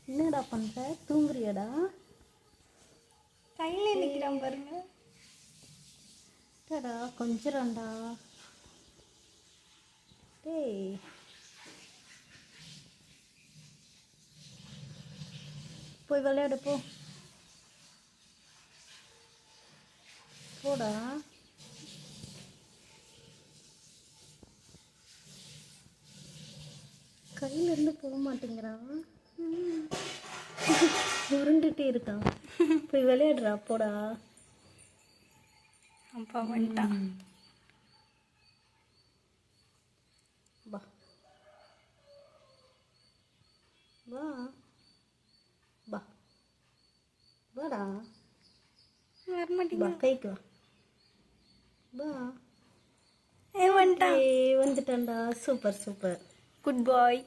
என்னடா பண்ற? தூங்குறியாடா? கையில நிக்கிறான் பாருங்க. டடா கொஞ்சம்டா. டேய் போய் விளையாடு போ. போடா. கையில இருந்து போக மாட்டேங்கிறான். உருண்டுட்டே இருக்கான். போய் விளையாடுறா போடா. அப்பா வந்துட்டான். வா வா வா வாடா. வரமாட்டீங்க. வா கைக்கு வா. வா வந்துட்டான். வந்துட்டான்டா. Super super. குட் பாய்.